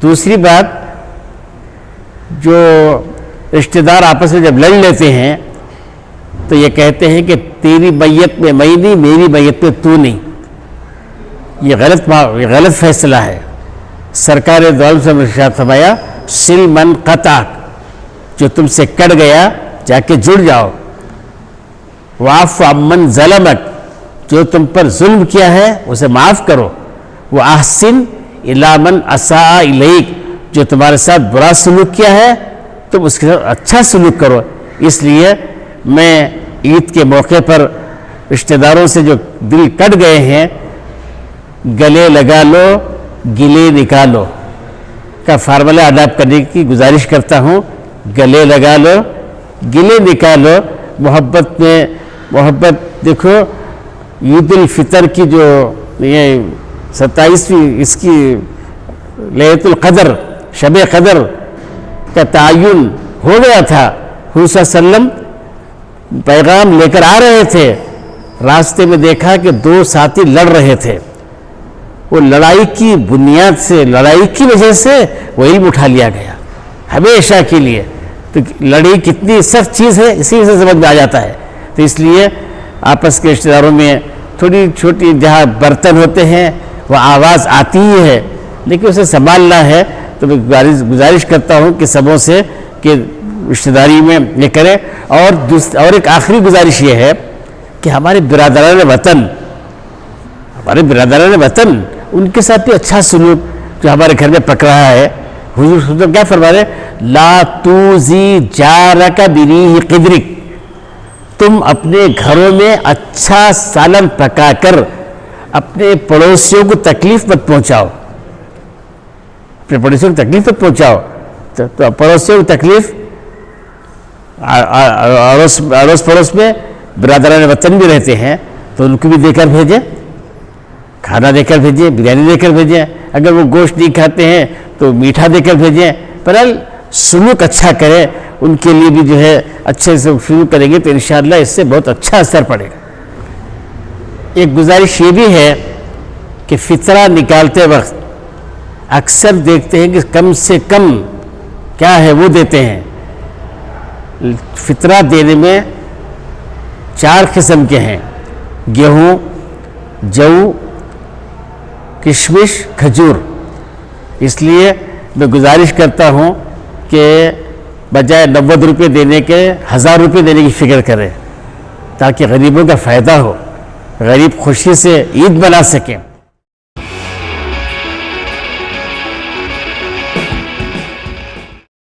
دوسری بات، جو رشتہ دار آپس میں جب لڑ لیتے ہیں تو یہ کہتے ہیں کہ تیری میت میں میں نہیں، میری میت میں تو نہیں. یہ غلط فیصلہ ہے. سرکار دو عالم سے ارشاد فرمایا سل من قطعک، جو تم سے کٹ گیا جا کے جڑ جاؤ. واعف عمن ظلمک، جو تم پر ظلم کیا ہے اسے معاف کرو. واحسن الی من اساء الیک، جو تمہارے ساتھ برا سلوک کیا ہے تم اس کے ساتھ اچھا سلوک کرو. اس لیے میں عید کے موقع پر رشتہ داروں سے جو دل کٹ گئے ہیں، گلے لگا لو گلے نکالو کا فارمولہ اڈاپٹ کرنے کی گزارش کرتا ہوں. گلے لگا لو گلے نکالو. محبت دیکھو، عید الفطر کی جو یہ 27ویں اس کی لیلۃ القدر، شب قدر کا تعین ہو گیا تھا. حضور صلی اللہ علیہ وسلم پیغام لے کر آ رہے تھے، راستے میں دیکھا کہ دو ساتھی لڑ رہے تھے. وہ لڑائی کی بنیاد سے، لڑائی کی وجہ سے وہ علم اٹھا لیا گیا ہمیشہ کے لیے. تو لڑائی کتنی سخت چیز ہے اسی سے سمجھ میں آ جاتا ہے. تو اس لیے آپس کے رشتہ داروں میں تھوڑی چھوٹی جہاں برتن ہوتے ہیں وہ آواز آتی ہی ہے، لیکن اسے سنبھالنا ہے. تو میں گزارش کرتا ہوں کہ سبوں سے کہ رشتہ داری میں یہ کریں. اور ایک آخری گزارش یہ ہے کہ ہمارے برادران وطن ان کے ساتھ بھی اچھا سلوک جو ہمارے گھر میں پک رہا ہے. حضور صلی اللہ علیہ وسلم کیا فرما رہے ہیں؟ لا توزی جارک بریح قدرک، تم اپنے گھروں میں اچھا سالن پکا کر اپنے پڑوسیوں کو تکلیف مت پہنچاؤ. اپنے پڑوسیوں کو تکلیف مت پہنچاؤ. تو پڑوسیوں کو تکلیف، اڑوس پڑوس میں برادران وطن بھی رہتے ہیں تو ان کو بھی دے کر بھیجیں، کھانا دے کر بھیجیں، بریانی دے کر بھیجیں. اگر وہ گوشت نہیں کھاتے ہیں تو میٹھا دے کر بھیجیں. بہرحال سلوک اچھا کریں، ان کے لیے بھی جو ہے اچھے سے سلوک کریں گے تو انشاءاللہ اس سے بہت اچھا اثر پڑے گا. ایک گزارش یہ بھی ہے کہ فطرہ نکالتے وقت اکثر دیکھتے ہیں کہ کم سے کم کیا ہے وہ دیتے ہیں. فطرہ دینے میں 4 قسم کے ہیں: گیہوں، جو، کشمش، کھجور. اس لیے میں گزارش کرتا ہوں کہ بجائے 90 روپے دینے کے 1000 روپے دینے کی فکر کریں تاکہ غریبوں کا فائدہ ہو، غریب خوشی سے عید منا سکیں.